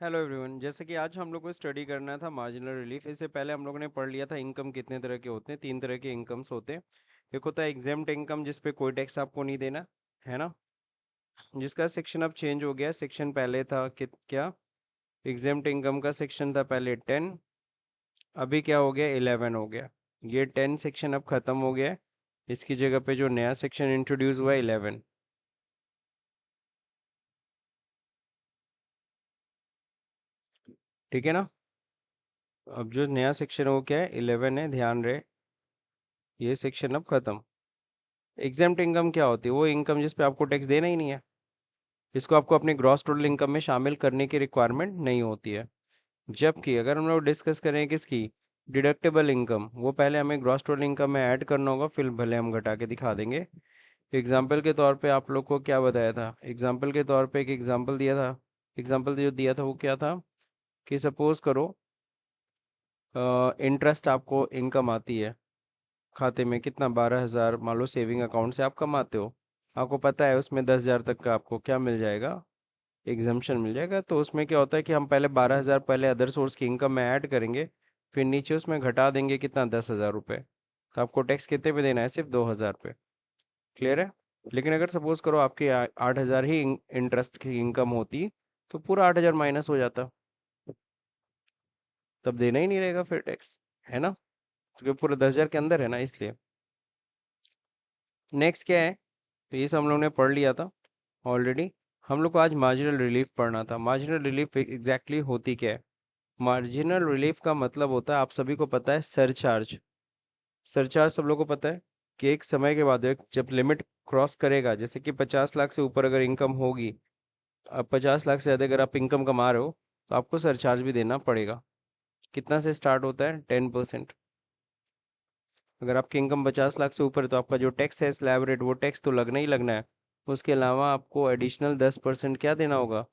Hello everyone, जैसे कि आज हम लोग को स्टडी करना था मार्जिनल रिलीफ। इससे पहले हम लोगों ने पढ़ लिया था इनकम कितने तरह के होते हैं। तीन तरह के इनकम्स होते हैं। एक होता है एग्जेम्प्ट इनकम, जिस पे कोई टैक्स आपको नहीं देना है ना, जिसका सेक्शन अब चेंज हो गया। सेक्शन पहले था कि क्या, एग्जेम्प्ट इनकम का सेक्शन था पहले 10, अभी क्या हो गया 11 हो गया। ये 10 सेक्शन अब खत्म हो गया है। इसकी जगह पे जो नया सेक्शन इंट्रोड्यूस हुआ है 11। ठीक है ना। अब जो नया सेक्शन हो क्या है 11 है, ध्यान रहे। ये सेक्शन अब खत्म। एग्जेम्प्ट इनकम क्या होती है? वो इनकम जिस पे आपको टैक्स देना ही नहीं है। इसको आपको अपने ग्रॉस टोटल इनकम में शामिल करने की रिक्वायरमेंट नहीं होती है। जबकि अगर हम लोग डिस्कस करें किसकी, डिडक्टेबल इनकम, वो पहले हमें ग्रॉस टोटल इनकम में ऐड करना होगा, फिर भले हम घटा के दिखा देंगे। एग्जाम्पल के तौर पे आप लोग को क्या बताया था, एग्जाम्पल के तौर पे एक एग्जाम्पल दिया था। एग्जाम्पल जो दिया था वो क्या था कि सपोज करो इंटरेस्ट आपको इनकम आती है खाते में, कितना 12,000 मान लो सेविंग अकाउंट से आप कमाते हो। आपको पता है उसमें 10,000 तक का आपको क्या मिल जाएगा, एग्जाम्पशन मिल जाएगा। तो उसमें क्या होता है कि हम पहले 12,000 पहले अदर सोर्स की इनकम में ऐड करेंगे, फिर नीचे उसमें घटा देंगे कितना, 10,000 रुपये। तो आपको टैक्स कितने पे देना है, सिर्फ 2,000 पे। क्लियर है। लेकिन अगर सपोज करो आपकी 8,000 ही इंटरेस्ट की इनकम होती, तो पूरा 8,000 माइनस हो जाता, तब देना ही नहीं रहेगा फिर टैक्स, है ना, क्योंकि पूरा 10,000 के अंदर है ना, इसलिए। नेक्स्ट क्या है, तो ये सब हम लोग ने पढ़ लिया था ऑलरेडी। हम लोग को आज मार्जिनल रिलीफ पढ़ना था। मार्जिनल रिलीफ एग्जैक्टली होती क्या है? मार्जिनल रिलीफ का मतलब होता है, आप सभी को पता है, सरचार्ज। सरचार्ज सब लोगों को पता है कि एक समय के बाद जब लिमिट क्रॉस करेगा, जैसे कि 50 लाख से ऊपर अगर इनकम होगी, अब 50 लाख से ज़्यादा अगर आप इनकम कमा रहे हो, तो आपको सरचार्ज भी देना पड़ेगा। कितना से स्टार्ट होता है, 10%। अगर आपकी इनकम 50 लाख से ऊपर है तो आपका जो टैक्स है स्लैब रेट, वो टैक्स तो लगना ही लगना है। उसके अलावा आपको एडिशनल 10% क्या देना होगा,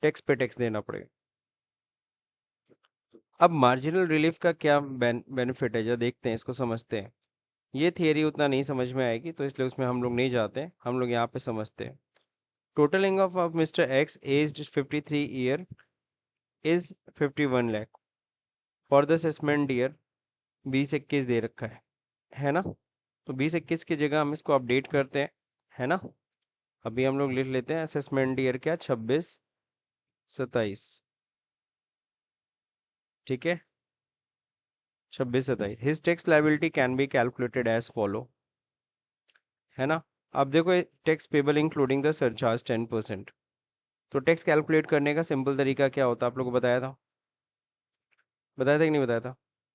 टैक्स पे टैक्स देना पड़ेगा। अब मार्जिनल रिलीफ का क्या बेनिफिट है, जो देखते हैं, इसको समझते हैं। ये थियरी उतना नहीं समझ में आएगी, तो इसलिए उसमें हम लोग नहीं जाते हैं, हम लोग यहाँ पे समझते हैं। Total income of mister x aged 53 year is 51 lakh for the assessment year 2021 दे रखा है ना। तो 2021 की जगह हम इसको अपडेट करते हैं, है ना। अभी हम लोग लिख लेते हैं असेसमेंट ईयर क्या, 26-27। ठीक है, 26-27। His tax liability can be calculated as follow, है ना। अब देखो, tax payable including the surcharge 10%। तो टैक्स कैलकुलेट करने का सिंपल तरीका क्या होता है, आप लोगों को बताया था, बताया था कि नहीं बताया था?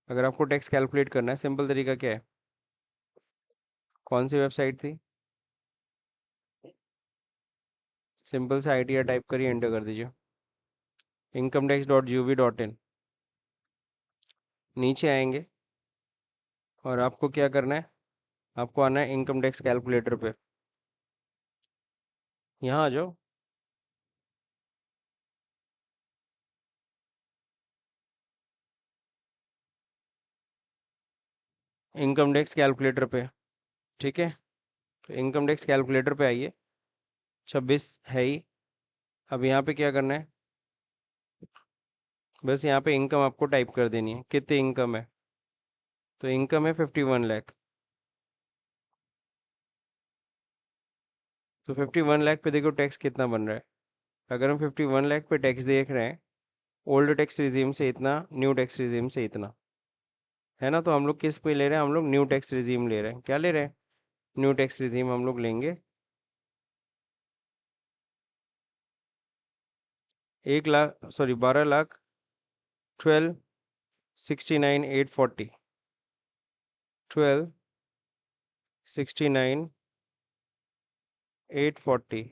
अगर आपको टैक्स कैलकुलेट करना है, सिंपल तरीका क्या है? कौन सी वेबसाइट थी? सिंपल से आईटीआर टाइप करिए, एंटर कर दीजिए, incometax.gov.in। नीचे आएंगे और आपको क्या करना है, आपको आना है इनकम टैक्स कैलकुलेटर पे। यहाँ आ जाओ। इनकम टैक्स कैलकुलेटर पे, ठीक है। तो इनकम टैक्स कैलकुलेटर पे आइए, 26 है ही। अब यहाँ पे क्या करना है, बस यहाँ पे इनकम आपको टाइप कर देनी है, कितनी इनकम है। तो इनकम है 51 लाख। तो 51 लाख पे देखो टैक्स कितना बन रहा है। अगर हम 51 लाख पे टैक्स देख रहे हैं, ओल्ड टैक्स रिजीम से इतना, न्यू टैक्स रिजीम से इतना, है ना। तो हम लोग किस पे ले रहे हैं, हम लोग न्यू टैक्स रिजीम ले रहे हैं। क्या ले रहे हैं, न्यू टैक्स रिजीम हम लोग लेंगे। 1 लाख, सॉरी 12,00,000, 12,69,840, 12,69,840।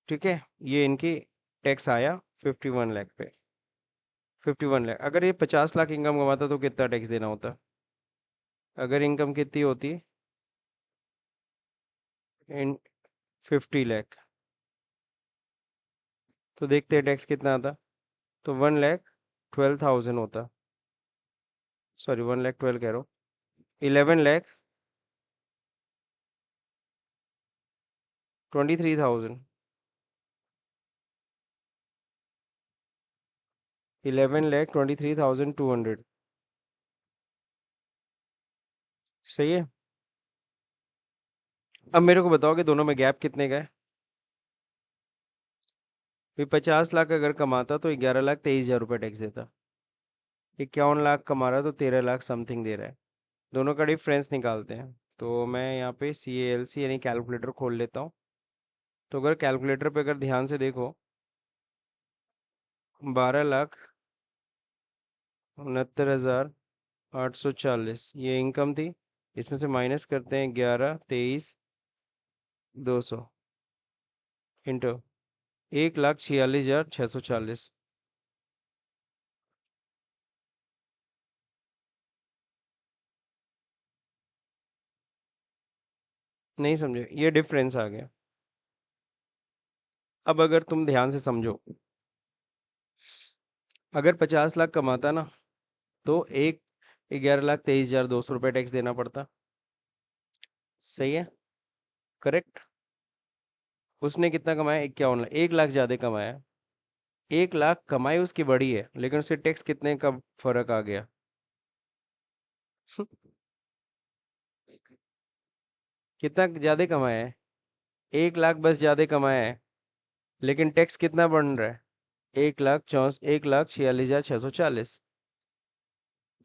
ठीक है, ये इनकी टैक्स आया 51 लाख पे। 51 लाख, अगर ये 50 लाख इनकम कमाता तो कितना टैक्स देना होता? अगर इनकम कितनी होती, इन 50 लाख, तो देखते हैं टैक्स कितना आता। तो 1,12,000 होता, सॉरी 1,12,000 कह रहा हूँ, 11 लाख, 11 लाख 12,000 होता, 1,12,000 कह रहा हूँ, 11 लाख 12,000 होता, सॉरी 1 लाख 12 कह रहा हूँ, 11 लाख 12 कह रहा हूँ, 11 लाख 12 कह रहा हूँ, 11 लाख 12 कह रहा हूँ, 11 लाख 23,000, 11,23,200। सही है। अब मेरे को बताओ कि दोनों में गैप कितने का है। भाई 50 लाख अगर कमाता तो 11,23,000 रुपये टैक्स देता। 51 लाख कमा रहा तो 13 लाख समथिंग दे रहा है। दोनों का डिफरेंस निकालते हैं। तो मैं यहाँ पे CALC यानी कैलकुलेटर खोल लेता हूँ। तो अगर कैलकुलेटर पे अगर ध्यान से देखो, 12,69,840 ये इनकम थी। इसमें से माइनस करते हैं 11,23,200 इंटू 1,46,640। नहीं समझे, ये डिफरेंस आ गया। अब अगर तुम ध्यान से समझो, अगर 50 लाख कमाता ना, तो एक 11,23,200 रुपये टैक्स देना पड़ता। सही है। करेक्ट। उसने कितना कमाया? 51 लाख, 1 लाख ज्यादा कमाया। 1 लाख कमाई उसकी बड़ी है, लेकिन उसके टैक्स कितने का फर्क आ गया? कितना ज्यादा कमाया है? 1 लाख बस ज्यादा कमाया है, लेकिन टैक्स कितना बन रहा है? 1,46,640।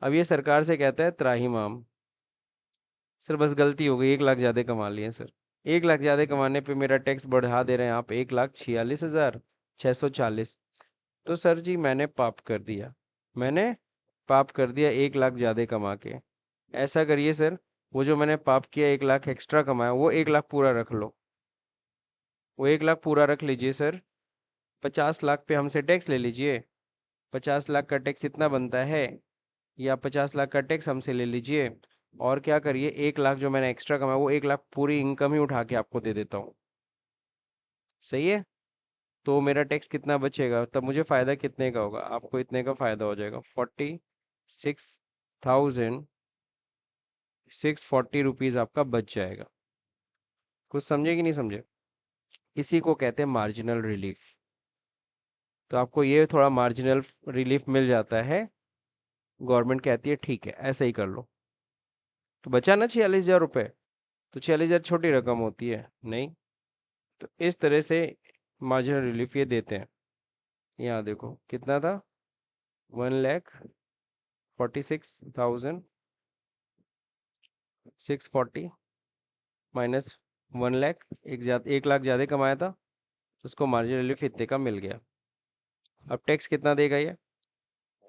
अब ये सरकार से कहता है त्राहिमाम, सर बस गलती हो गई, 1 लाख ज्यादा कमा लिए सर। 1 लाख ज्यादा कमाने पे मेरा टैक्स बढ़ा दे रहे हैं आप 1,46,640। तो सर जी मैंने पाप कर दिया, मैंने पाप कर दिया 1 लाख ज्यादा कमा के। ऐसा करिए सर, वो जो मैंने पाप किया 1 लाख एक्स्ट्रा कमाया, वो 1 लाख पूरा रख लो। वो 1 लाख पूरा रख लीजिए सर। 50 लाख पे हमसे टैक्स ले लीजिए। 50 लाख का टैक्स इतना बनता है, या 50 लाख का टैक्स हमसे ले लीजिए। और क्या करिए, 1 लाख जो मैंने एक्स्ट्रा कमाया वो 1 लाख पूरी इनकम ही उठा के आपको दे देता हूँ। सही है। तो मेरा टैक्स कितना बचेगा, तब मुझे फायदा कितने का होगा? आपको इतने का फायदा हो जाएगा, 46,640 रुपीज आपका बच जाएगा। कुछ समझे कि नहीं समझे? इसी को कहते हैं मार्जिनल रिलीफ। तो आपको ये थोड़ा मार्जिनल रिलीफ मिल जाता है। गवर्नमेंट कहती है ठीक है ऐसे ही कर लो। तो बचा ना 46,000 रुपये। तो 46,000 छोटी रकम होती है नहीं। तो इस तरह से मार्जिनल रिलीफ ये देते हैं। यहाँ देखो कितना था, 1,46,640 माइनस 1 लाख। 1 लाख ज़्यादा कमाया था, उसको मार्जिनल रिलीफ इतने का मिल गया। अब टैक्स कितना देगा ये?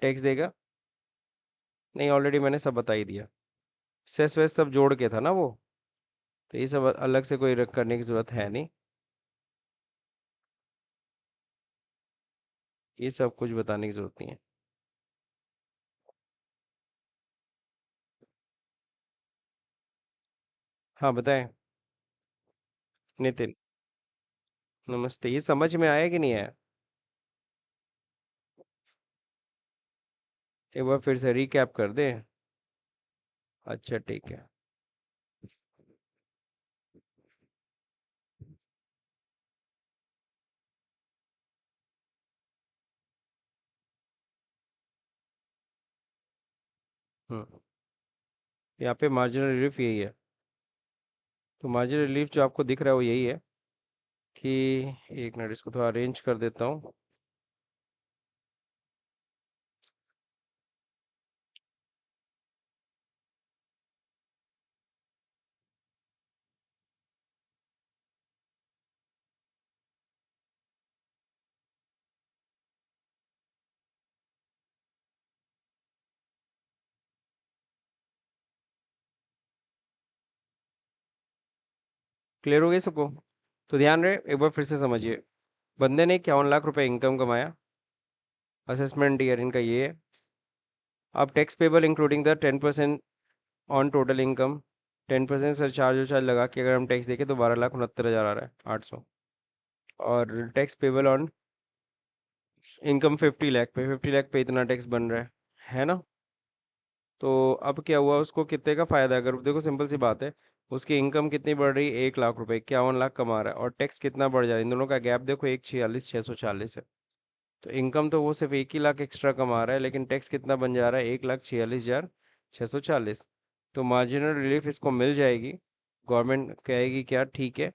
टैक्स देगा, नहीं ऑलरेडी मैंने सब बता ही दिया। सेस वेस सब जोड़ के था ना वो। तो ये सब अलग से कोई करने की ज़रूरत है नहीं। ये सब कुछ बताने की ज़रूरत नहीं है। हाँ बताएं। नितिन, नमस्ते। ये समझ में आया कि नहीं आया? एक बार फिर से रिकैप कर दें। अच्छा ठीक है। हम्म। यहाँ पे मार्जिनल रिलीफ यही है। तो मार्जिनल रिलीफ जो आपको दिख रहा है वो यही है कि, एक मिनट इसको थोड़ा अरेंज कर देता हूँ। क्लियर हो गई सबको? तो ध्यान रहे, एक बार फिर से समझिए। बंदे ने 51 लाख रुपए इनकम कमाया। असेसमेंट ईयर इनका ये है। अब tax payable including the 10% on total income, 10% sir charge charge लगा के अगर हम टैक्स देखें तो 12,69,000 आ रहा है 800। और tax payable on income 50 lakh पे, 50 लाख पे इतना टैक्स बन रहा है ना? तो अब क्या हुआ, उसको कितने का फायदा है? अगर देखो सिंपल सी बात है, उसकी इनकम कितनी बढ़ रही है, 1 लाख रुपए, 51 लाख कमा रहा है, और टैक्स कितना बढ़ जा रहा है, इन दोनों का गैप देखो, एक 46,640 है। तो इनकम तो वो सिर्फ 1 ही लाख एक्स्ट्रा कमा रहा है, लेकिन टैक्स कितना बन जा रहा है, 1,46,640। तो मार्जिनल रिलीफ इसको मिल जाएगी। गवर्नमेंट कहेगी क्या, ठीक है,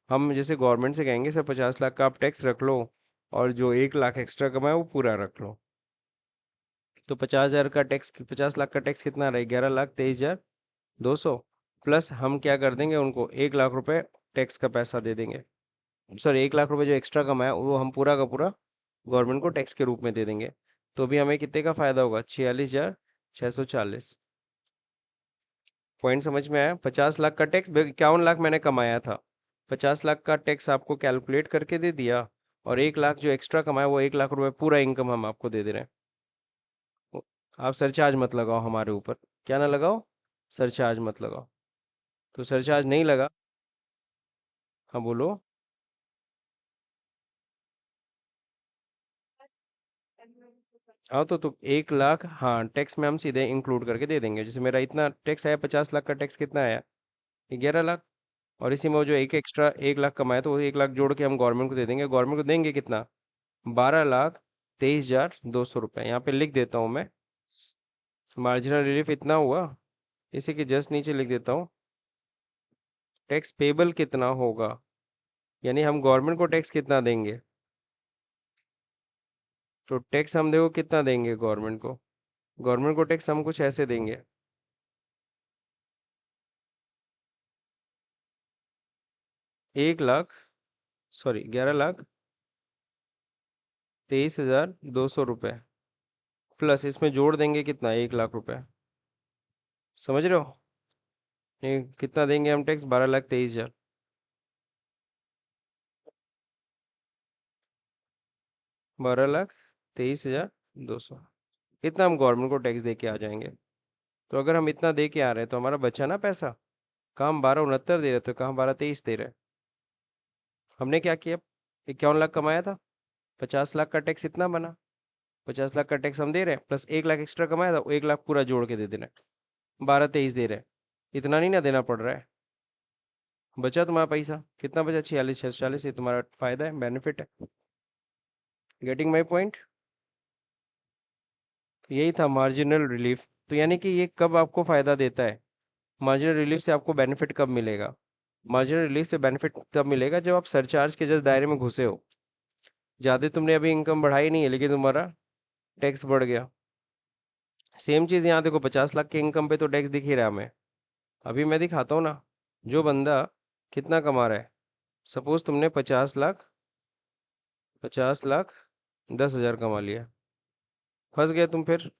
हम जैसे गवर्नमेंट से कहेंगे सर 50 लाख का आप टैक्स रख लो, और जो 1 लाख एक्स्ट्रा कमाए वो पूरा रख लो। तो 50,000 का टैक्स, 50 लाख का टैक्स कितना रहा, 11,23,200। प्लस हम क्या कर देंगे, उनको 1 लाख रुपए टैक्स का पैसा दे देंगे। सर 1 लाख रुपए जो एक्स्ट्रा कमाया वो हम पूरा का पूरा गवर्नमेंट को टैक्स के रूप में दे देंगे। तो भी हमें कितने का फायदा होगा, 46,640। पॉइंट समझ में आया? 50 लाख का टैक्स, 51 लाख मैंने कमाया था, 50 लाख का टैक्स आपको कैलकुलेट करके दे दिया, और 1 लाख जो एक्स्ट्रा कमाया वो 1 लाख रुपए पूरा इनकम हम आपको दे दे रहे हैं। आप सरचार्ज मत लगाओ हमारे ऊपर। क्या ना लगाओ, सरचार्ज मत लगाओ। तो सरचार्ज नहीं लगा। हाँ बोलो। हाँ तो 1 लाख, हाँ टैक्स में हम सीधे इंक्लूड करके दे देंगे। जैसे मेरा इतना टैक्स आया, 50 लाख का टैक्स कितना आया, 11 लाख। और इसी में वो जो एक एक्स्ट्रा 1 लाख कमाया, तो वो 1 लाख जोड़ के हम गवर्नमेंट को दे देंगे। गवर्नमेंट को देंगे कितना, 12,23,200 रुपये। यहाँ पे लिख देता हूँ मैं, मार्जिनल रिलीफ इतना हुआ। इसी के जस्ट नीचे लिख देता हूँ, टैक्स पेबल कितना होगा, यानी हम गवर्नमेंट को टैक्स कितना देंगे। तो टैक्स हम देखो कितना देंगे गवर्नमेंट को। गवर्नमेंट को टैक्स हम कुछ ऐसे देंगे, 1 लाख, सॉरी 11,23,200 रुपये। प्लस इसमें जोड़ देंगे कितना, 1 लाख रुपए। समझ रहे हो? नहीं, कितना देंगे हम टैक्स, 12,23,000। 12,23,200, इतना हम गवर्नमेंट को टैक्स दे के आ जाएंगे। तो अगर हम इतना दे के आ रहे हैं तो हमारा बचा ना पैसा। कहाँ हम 12,69 दे रहे थे, कहाँ 12,23 दे रहे हैं। हमने क्या किया, 51 लाख कमाया था, 50 लाख का टैक्स इतना बना, 50 लाख का टैक्स हम दे रहे हैं, प्लस 1 लाख एक्स्ट्रा कमाया था, वो 1 लाख पूरा जोड़ के दे देना है, 12,23 दे रहे हैं। इतना नहीं ना देना पड़ रहा है। बचा तुम्हारा पैसा कितना बचा, 46,640। ये तुम्हारा फायदा है, बेनिफिट है। Getting my point? यही था मार्जिनल रिलीफ। तो यानी कि ये कब आपको फायदा देता है, मार्जिनल रिलीफ से आपको बेनिफिट कब मिलेगा। मार्जिनल रिलीफ से बेनिफिट तब मिलेगा जब आप सरचार्ज के जस्ट दायरे में घुसे हो। ज़्यादा तुमने अभी इनकम बढ़ाई नहीं है, लेकिन तुम्हारा टैक्स बढ़ गया। सेम चीज़ यहाँ देखो, 50 लाख के इनकम पे तो टैक्स दिख ही रहा है हमें। अभी मैं दिखाता हूँ ना, जो बंदा कितना कमा रहा है, सपोज तुमने 50 लाख, 10,00,000 कमा लिया, फंस गए तुम फिर।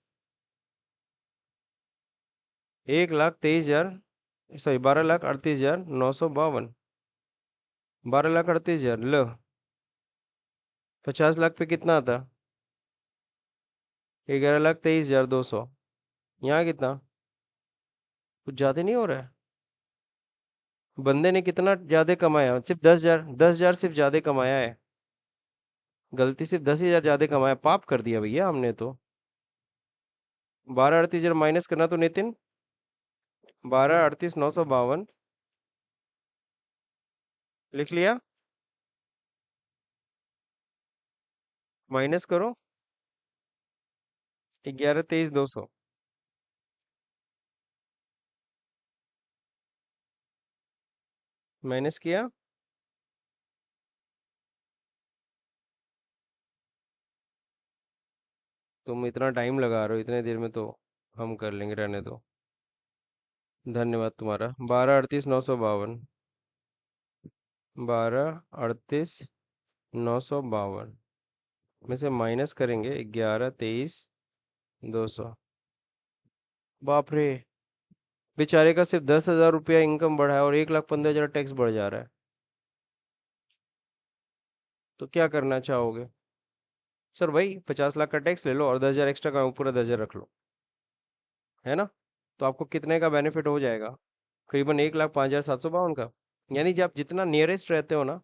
1,23,000, सॉरी 12,38,952, 12,38,000 लो। 50 लाख पे कितना आता, 11,23,200। यहाँ कितना, कुछ ज्यादा नहीं हो रहा है। बंदे ने कितना ज्यादा कमाया, सिर्फ 10,000, 10,000 सिर्फ ज्यादा कमाया है। गलती सिर्फ 10,000 ज्यादा कमाया, पाप कर दिया भैया हमने तो। 12,38,000 माइनस करना तो नितिन, 12,38,952 लिख लिया, माइनस करो 11,23,200। माइनस किया, तुम इतना टाइम लगा रहे हो, इतने देर में तो हम कर लेंगे, रहने दो। धन्यवाद तुम्हारा। 12,38,952, 12,38,952 में से माइनस करेंगे 11,23,200। बाप रे, बेचारे का सिर्फ 10,000 रुपया इनकम बढ़ा है और 1,15,000 टैक्स बढ़ जा रहा है। तो क्या करना चाहोगे? सर वही 50 लाख का टैक्स ले लो और 10,000 एक्स्ट्रा का पूरा 10,000 रख लो, है ना? तो आपको कितने का बेनिफिट हो जाएगा, करीबन 1,05,752 का। यानी जब आप जितना नियरेस्ट रहते हो ना,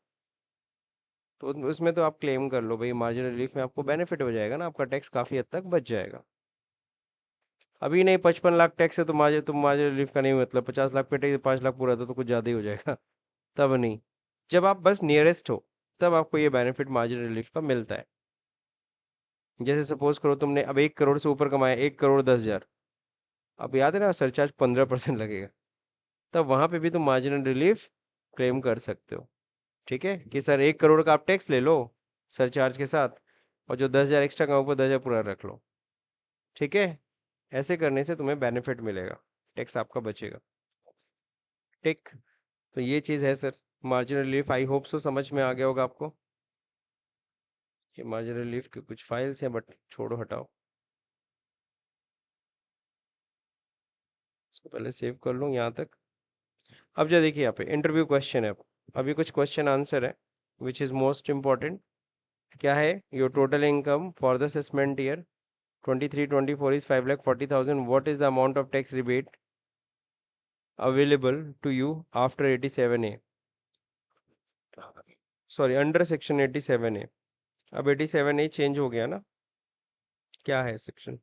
तो उसमें तो आप क्लेम कर लो भाई, मार्जिनल रिलीफ में आपको बेनिफिट हो जाएगा ना, आपका टैक्स काफ़ी हद तक बच जाएगा। अभी नहीं, 55 लाख टैक्स है तो मार्जिनल रिलीफ का नहीं मतलब 50 लाख पे टैक्स 5 लाख पूरा था तो कुछ ज़्यादा ही हो जाएगा। तब नहीं, जब आप बस नियरेस्ट हो तब आपको ये बेनिफिट मार्जिनल रिलीफ का मिलता है। जैसे सपोज करो तुमने अब 1 करोड़ से ऊपर कमाया, 1 करोड़ 10 हज़ार, अब याद है ना सरचार्ज 15% लगेगा, तब वहां पे भी तुम मार्जिनल रिलीफ क्लेम कर सकते हो। ठीक है कि सर 1 करोड़ का आप टैक्स ले लो सरचार्ज के साथ, और जो 10 हज़ार एक्स्ट्रा का ऊपर 10 हज़ार पूरा रख लो। ठीक है, ऐसे करने से तुम्हें बेनिफिट मिलेगा, टैक्स आपका बचेगा। ठीक, तो ये चीज़ है sir marginal relief. I hope so समझ में आ गया होगा आपको। ये मार्जिनल रिलीफ के कुछ फाइल्स हैं बट छोड़ो हटाओ, इसको पहले सेव कर लूँ यहाँ तक। अब जो देखिए यहाँ पे इंटरव्यू क्वेश्चन है, अभी कुछ क्वेश्चन आंसर है विच इज़ मोस्ट इम्पॉर्टेंट। क्या है, your total income for the assessment year 23-24 is 5,40,000. What is the amount of tax rebate available to you after 87A? Sorry, under section 87A। अब 87A change हो गया ना, क्या है section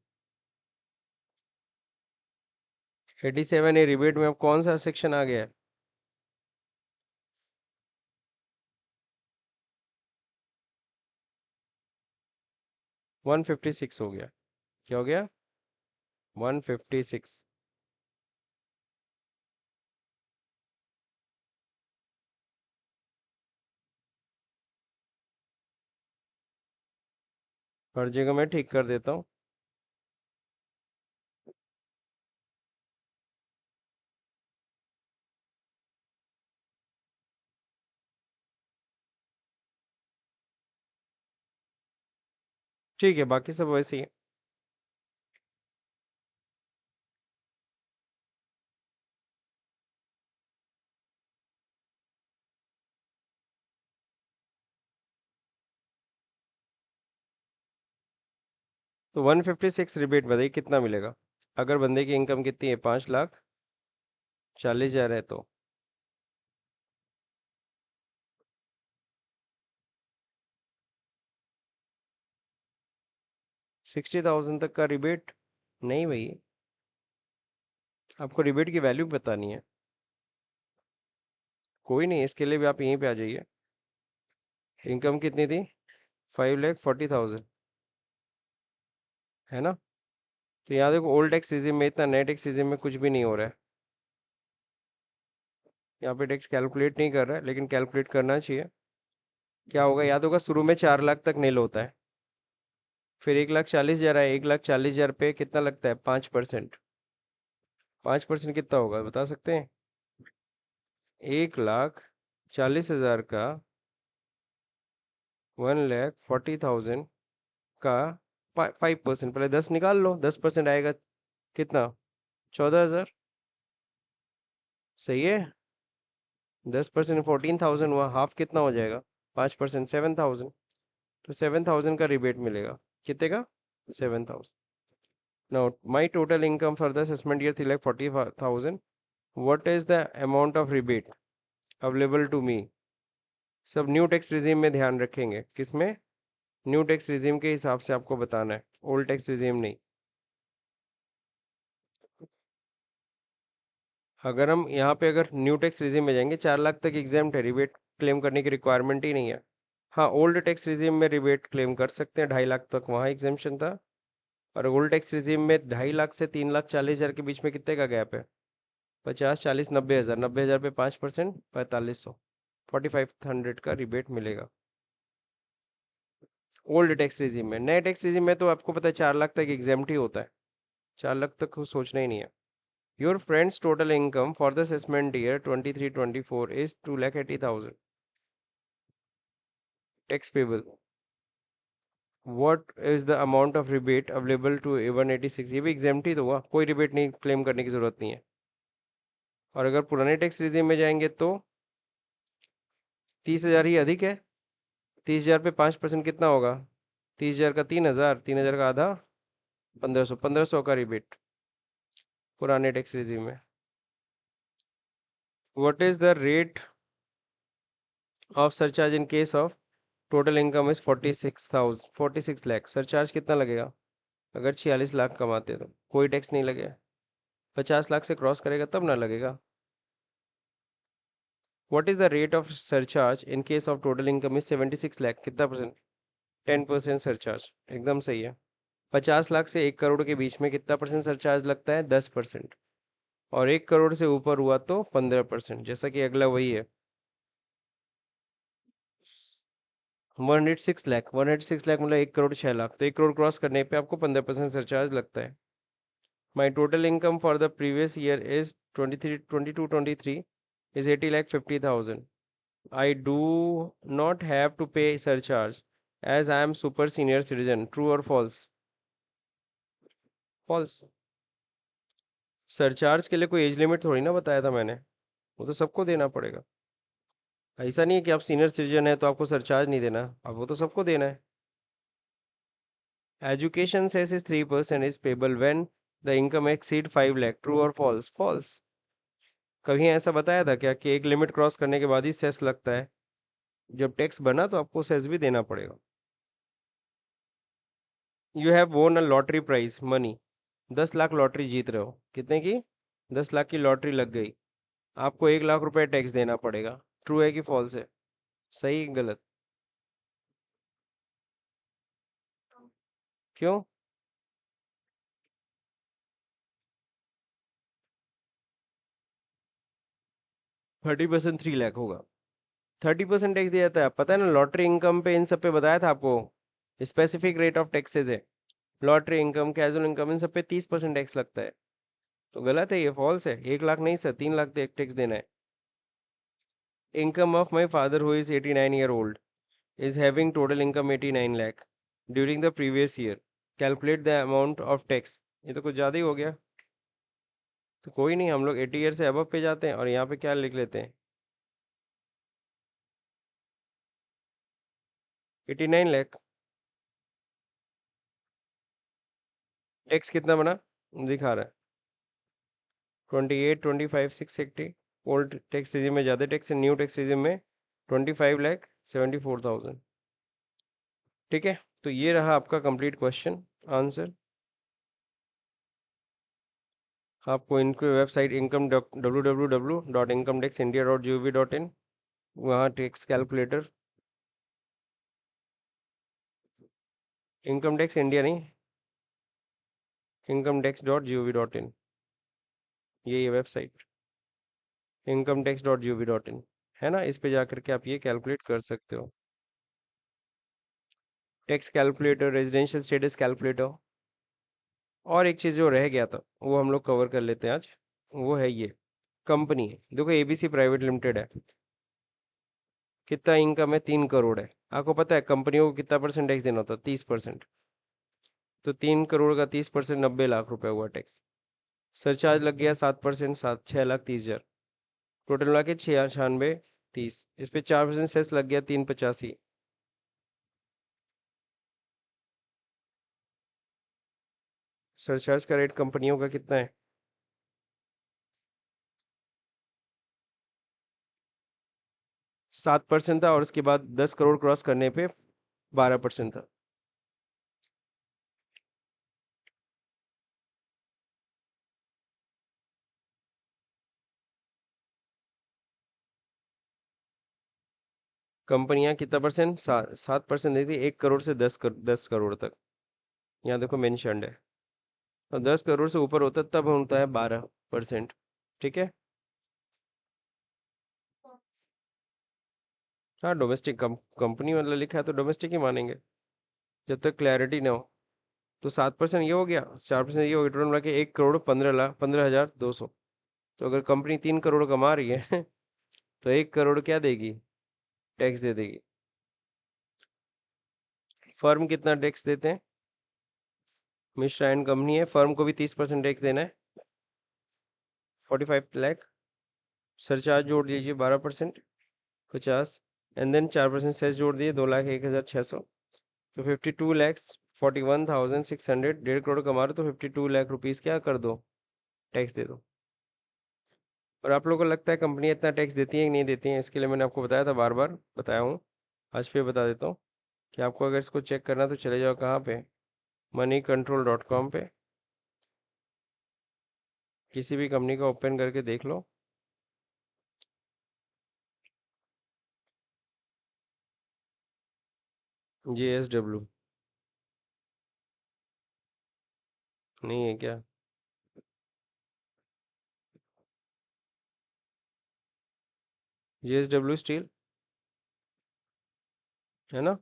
87A rebate में अब कौन सा सेक्शन आ गया है? 156 हो गया। क्या हो गया? 156। हर जगह मैं ठीक कर देता हूँ। ठीक है, बाकी सब वैसे ही है। तो 156 रिबेट बताइए कितना मिलेगा, अगर बंदे की इनकम कितनी है, 5,40,000 है तो 60,000 तक का रिबेट। नहीं भाई, आपको रिबेट की वैल्यू बतानी है। कोई नहीं, इसके लिए भी आप यहीं पे आ जाइए। इनकम कितनी थी? 5,40,000, है ना? तो यहाँ देखो ओल्ड टैक्स रिजिम में इतना, नए टैक्स रिजिम में कुछ भी नहीं हो रहा है। यहाँ पे टैक्स कैलकुलेट नहीं कर रहा है लेकिन कैलकुलेट करना चाहिए। क्या होगा, याद होगा शुरू में 4 लाख तक नील होता है, फिर 1,40,000 है, 1,40,000 पे कितना लगता है? 5%। 5% कितना होगा बता सकते हैं? 1,40,000 का 1,40,000 का 5%, पहले 10 निकाल लो, 10% आएगा कितना? 14,000। सही है, 10% 14,000 हुआ, हाफ कितना हो जाएगा? 5% 7,000। तो 7,000 का रिबेट मिलेगा। कितने का? 7,000। Now my total income for the assessment year 3,40,000। What is the amount of rebate available to me? सब न्यू टैक्स रिजीम में ध्यान रखेंगे, किसमें? न्यू टैक्स रिजीम के हिसाब से आपको बताना है, ओल्ड टैक्स रिजीम नहीं। अगर हम यहाँ पे अगर न्यू टैक्स रिजीम में जाएंगे, 4 लाख तक एग्जाम्प्ट है, रिबेट क्लेम करने की रिक्वायरमेंट ही नहीं है। हाँ, ओल्ड टैक्स रिजीम में रिबेट क्लेम कर सकते हैं, 2.5 लाख तक वहाँ एग्जाम्पशन था। और ओल्ड टैक्स रिजीम में 2.5 लाख से 3,40,000 के बीच में कितने का गैप है? 50, 40, 90,000, 90,000 पे 5%, 4,500, 4,500 का रिबेट मिलेगा ओल्ड टैक्स रिजीम में। नए टैक्स रिजीम में तो आपको पता है 4 लाख तक एग्जाम्प्ट ही होता है, 4 लाख तक कुछ सोचना ही नहीं है। Your friends total income for the assessment year 23-24 is 2,80,000 tax payable. What is the amount of rebate available to 186? ये भी एग्जाम्प्ट ही तो हुआ, कोई रिबेट नहीं क्लेम करने की जरूरत नहीं है। और अगर पुराने टैक्स रिजीम में जाएंगे तो 30,000 ही अधिक है। 30,000 पे 5% कितना होगा? 30,000 का 3,000, 3,000 का आधा 1,500, 1,500 का रिबेट पुराने टैक्स रिजीम में। What is the rate of surcharge in case of total income is 46,000, 46 lakh, surcharge कितना लगेगा? अगर 46 लाख कमाते तो कोई टैक्स नहीं लगेगा। 50 लाख से क्रॉस करेगा तब ना लगेगा। What is the rate of surcharge in case of total income is 76 lakh, कितना परसेंट? 10% सरचार्ज, एकदम सही है। 50 लाख से 1 करोड़ के बीच में कितना परसेंट सरचार्ज लगता है? 10%। और 1 करोड़ से ऊपर हुआ तो 15%, जैसा कि अगला वही है। 106 लाख, 106 लाख मतलब 1 करोड़ 6 लाख, तो 1 करोड़ क्रॉस करने पे आपको 15% सरचार्ज लगता है। माई total income for the previous year is 22-23 is 80,50,000. I do not have to pay surcharge as I am super senior citizen. True or false? False. Surcharge के लिए कोई एज लिमिट थोड़ी ना बताया था मैंने, वो तो सबको देना पड़ेगा। ऐसा नहीं है कि आप सीनियर सिटीजन है तो आपको सरचार्ज नहीं देना, अब वो तो सबको देना है। Education cess is 3% is payable when the income exceed 5 lakh. True और फॉल्स? फॉल्स। कभी ऐसा बताया था क्या कि एक लिमिट क्रॉस करने के बाद ही सेस लगता है? जब टैक्स बना तो आपको सेस भी देना पड़ेगा। You have won a lottery prize money. 10 lakh lottery जीत रहे हो, कितने की? 10 लाख की लॉटरी लग गई, आपको 1 लाख रुपए टैक्स देना पड़ेगा। ट्रू है कि फॉल्स है? सही गलत? क्यों? 30% 3 लाख होगा। 30% टैक्स दिया जाता है, पता है ना? लॉटरी इनकम पे इन सब पे बताया था आपको, स्पेसिफिक रेट ऑफ टैक्सेस है। लॉटरी इनकम, कैजुअल इनकम, इन सब पे 30% टैक्स लगता है। तो गलत है, ये फॉल्स है। 1 लाख नहीं सर, 3 लाख टैक्स देना है। Income of my father who is 89 year old is having total income 89 lakh during the previous year. Calculate the amount of tax. ये तो कुछ ज़्यादा ही हो गया। तो कोई नहीं, हम लोग 80 ईयर से अबव पे जाते हैं और यहाँ पे क्या लिख लेते हैं? 89 लाख। टैक्स कितना बना दिखा रहा है? 28, 25, 680। ओल्ड टैक्स रिजिम में ज़्यादा टैक्स है, न्यू टैक्स रिजिम में 25,74,000। ठीक है, तो ये रहा आपका कंप्लीट क्वेश्चन आंसर। आपको इनकी वेबसाइट इनकम www.incometaxindia.gov.in, वहाँ tax calculator, income tax India नहीं, incometax.gov.in, ये वेबसाइट incometax.gov.in है ना। इस पे जा करके आप ये कैलकुलेट कर सकते हो। Tax calculator, residential status calculator. और एक चीज़ जो रह गया था वो हम लोग कवर कर लेते हैं आज, वो है ये कंपनी है। देखो एबीसी प्राइवेट लिमिटेड है, कितना इनकम है? 3 करोड़ है। आपको पता है कंपनियों को कितना परसेंट टैक्स देना होता है? 30%। तो 3 करोड़ का 30%, 90 लाख रुपए हुआ टैक्स। सरचार्ज लग गया 7%, 6,30,000। टोटल मिला के 696,30। इस पे 4% सेस लग गया 385। सरचार्ज का रेट कंपनियों का कितना है? 7% था और उसके बाद 10 करोड़ क्रॉस करने पे 12% था। कंपनियां कितना परसेंट? 7% देती थी, 1 करोड़ से 10 करोड़ तक। यहाँ देखो मेंशन्ड है। और 10 करोड़ से ऊपर होता है तब होता है 12%। ठीक है। हाँ, डोमेस्टिक कंपनी मतलब लिखा है तो डोमेस्टिक ही मानेंगे जब तक क्लैरिटी ना हो। तो 7% ये हो गया, 4% ये हो गया, टोटल मिला के 1 करोड़ 15,15,200। तो अगर कंपनी 3 करोड़ कमा रही है तो 1 करोड़ क्या देगी? टैक्स दे देगी। फर्म कितना टैक्स देते हैं? मिश्रा एंड कंपनी है, फर्म को भी 30% टैक्स देना है, 45 लाख। सरचार्ज जोड़ लीजिए 12%, 50। एंड देन 4% सेस जोड़ दिए, 2,01,600। तो 52,41,600। 1.5 करोड़ कमा रहे तो 52 लाख रुपीज़ क्या कर दो? टैक्स दे दो। और आप लोगों को लगता है कंपनी इतना टैक्स देती है कि नहीं देती है? इसके लिए मैंने आपको बताया था, बार बार बताया हूँ, आज फिर बता देता हूँ कि आपको अगर इसको चेक करना तो चले जाओ कहाँ पे, moneycontrol.com पे किसी भी कंपनी का ओपन करके देख लो। JSW नहीं है क्या? JSW स्टील है ना?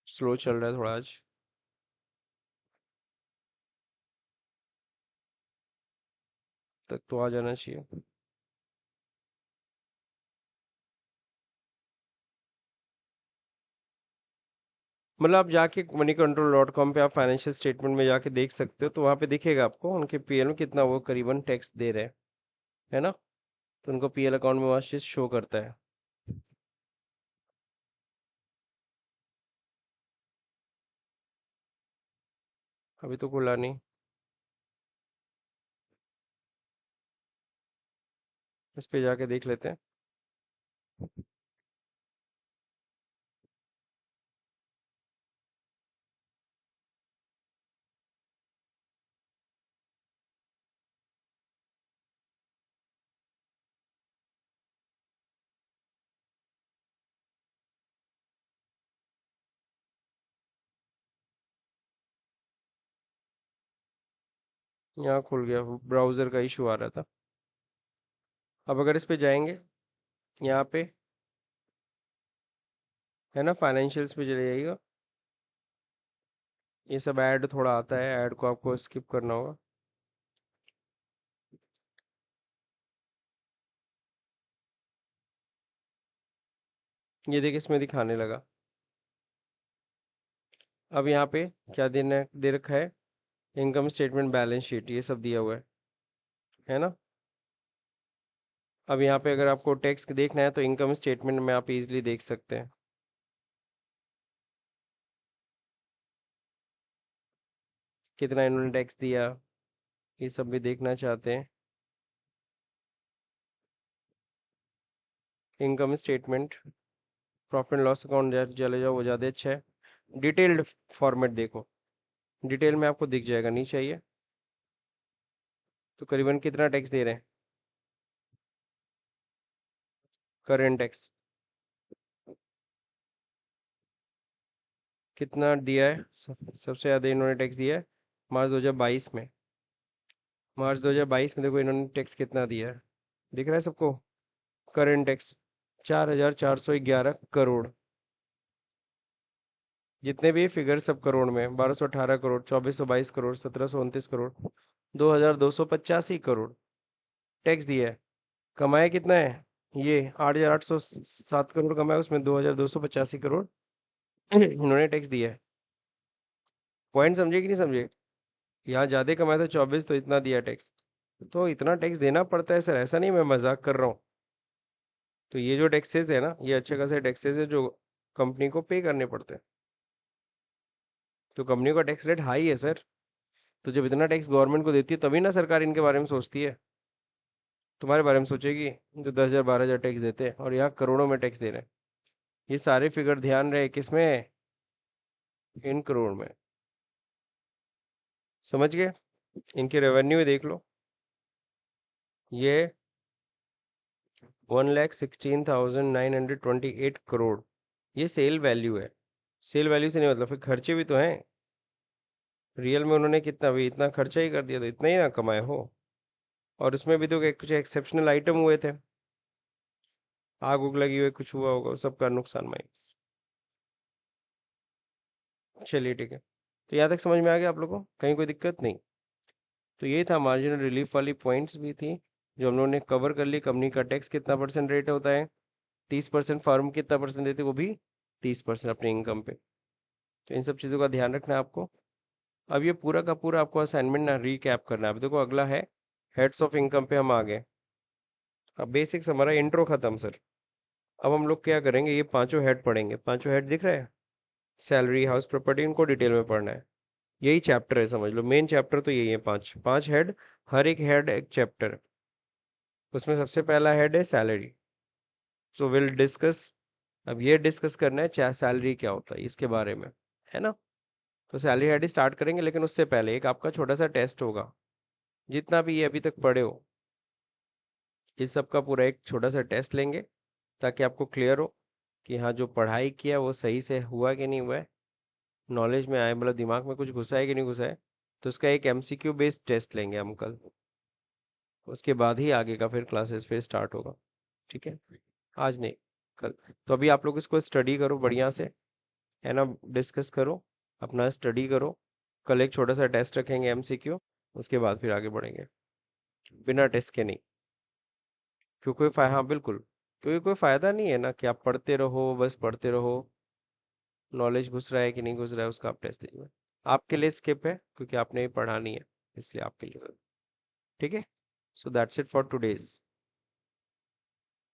स्लो चल रहा है थोड़ा आज। तक तो आ जाना चाहिए। मतलब आप जाके moneycontrol.com पे आप फाइनेंशियल स्टेटमेंट में जाके देख सकते हो, तो वहाँ पे दिखेगा आपको उनके पीएल में कितना वो करीबन टैक्स दे रहे हैं, है ना? तो उनको पीएल अकाउंट में वहाँ चीज शो करता है। अभी तो खुला नहीं। इस पे जाके देख लेते हैं। यहाँ खुल गया, ब्राउजर का इशू आ रहा था। अब अगर इस पे जाएंगे, यहाँ पे है ना, फाइनेंशियल्स पे चले जाइएगा। ये सब ऐड थोड़ा आता है, ऐड को आपको स्किप करना होगा। ये देखिए इसमें दिखाने लगा। अब यहाँ पे क्या देना दे रखा है? इनकम स्टेटमेंट, बैलेंस शीट, ये सब दिया हुआ है ना? अब यहाँ पे अगर आपको टैक्स देखना है तो इनकम स्टेटमेंट में आप इजीली देख सकते हैं कितना इन्होंने टैक्स दिया। ये सब भी देखना चाहते हैं। Income statement, profit and loss account चले जाओ, वो ज़्यादा अच्छा है। डिटेल्ड फॉर्मेट देखो, डिटेल में आपको दिख जाएगा, नहीं चाहिए तो करीबन कितना टैक्स दे रहे हैं। करेंट टैक्स कितना दिया है? सबसे ज़्यादा इन्होंने टैक्स दिया है मार्च 2022 में। मार्च 2022 में देखो इन्होंने टैक्स कितना दिया है, दिख रहा है सबको? Current tax 4,411 crore. जितने भी फिगर सब करोड़ में, 1,218 करोड़, 2,422 करोड़, 1,729 करोड़, 2,285 करोड़ टैक्स दिया है। कमाया कितना है? ये 8,807 करोड़ कमाया, उसमें 2,285 करोड़ इन्होंने टैक्स दिया है। पॉइंट समझे कि नहीं समझे? यहाँ ज्यादा कमाया तो 24, तो इतना दिया टैक्स। तो इतना टैक्स देना पड़ता है सर, ऐसा नहीं मैं मजाक कर रहा हूँ। तो ये जो टैक्सेस है ना, ये अच्छे खासे टैक्सेस है जो कंपनी को पे करने पड़ते हैं। तो कंपनी का टैक्स रेट हाई है सर। तो जब इतना टैक्स गवर्नमेंट को देती है तभी ना सरकार इनके बारे में सोचती है। तुम्हारे बारे में सोचेगी जो 10,000 12,000 टैक्स देते हैं और यहाँ करोड़ों में टैक्स दे रहे हैं। ये सारे फिगर ध्यान रहे किसमें? इन करोड़ में। समझ गए? इनके रेवेन्यू में देख लो, ये 1,16,928 करोड़, ये सेल वैल्यू है। सेल वैल्यू से नहीं मतलब, फिर खर्चे भी तो हैं। रियल में उन्होंने कितना भी इतना खर्चा ही कर दिया तो इतना ही ना कमाए हो। और उसमें भी तो कुछ एक्सेप्शनल आइटम हुए थे, आग उग लगी हुई, कुछ हुआ होगा, सबका नुकसान माइनस। चलिए ठीक है। तो यहाँ तक समझ में आ गया आप लोगों को? कहीं कोई दिक्कत नहीं? तो ये था मार्जिनल रिलीफ वाली पॉइंट्स भी थी जो हम लोगों ने कवर कर ली। कंपनी का टैक्स कितना परसेंट रेट होता है? 30%। फार्म कितना परसेंट देते हैं? वो भी 30% अपनी इनकम पे। तो इन सब चीज़ों का ध्यान रखना है आपको। अब ये पूरा का पूरा आपको असाइनमेंट ना रीकैप करना है। अब देखो अगला है हेड्स ऑफ इनकम पे हम आ गए। अब बेसिक्स हमारा इंट्रो खत्म सर। अब हम लोग क्या करेंगे, ये पांचों हेड पढ़ेंगे। पांचों हेड दिख रहे हैं? सैलरी, हाउस प्रॉपर्टी, इनको डिटेल में पढ़ना है। यही चैप्टर है, समझ लो मेन चैप्टर तो यही है, पांच पांच हेड, हर एक हेड एक चैप्टर। उसमें सबसे पहला हेड है सैलरी। सो विल डिस्कस, अब ये डिस्कस करना है चाहे सैलरी क्या होता है इसके बारे में, है ना। तो सैलरी हेड स्टार्ट करेंगे, लेकिन उससे पहले एक आपका छोटा सा टेस्ट होगा। जितना भी ये अभी तक पढ़े हो इस सब का पूरा एक छोटा सा टेस्ट लेंगे, ताकि आपको क्लियर हो कि हाँ जो पढ़ाई किया वो सही से हुआ कि नहीं हुआ है, नॉलेज में आए, मतलब दिमाग में कुछ घुसा है कि नहीं घुसा है। तो उसका एक एमसीक्यू बेस्ड टेस्ट लेंगे हम कल, उसके बाद ही आगे का फिर क्लासेस फिर स्टार्ट होगा, ठीक है। आज नहीं, कल। तो अभी आप लोग इसको स्टडी करो बढ़िया से, है ना, डिस्कस करो, अपना स्टडी करो। कल एक छोटा सा टेस्ट रखेंगे एमसीक्यू, उसके बाद फिर आगे बढ़ेंगे, बिना टेस्ट के नहीं। क्योंकि हाँ बिल्कुल, क्योंकि कोई फायदा नहीं है ना कि आप पढ़ते रहो, बस पढ़ते रहो, नॉलेज घुस रहा है कि नहीं घुस रहा है उसका आप टेस्ट दीजिए। आपके लिए स्किप है क्योंकि आपने पढ़ा नहीं है, इसलिए आपके लिए, ठीक है। So that's it for today's.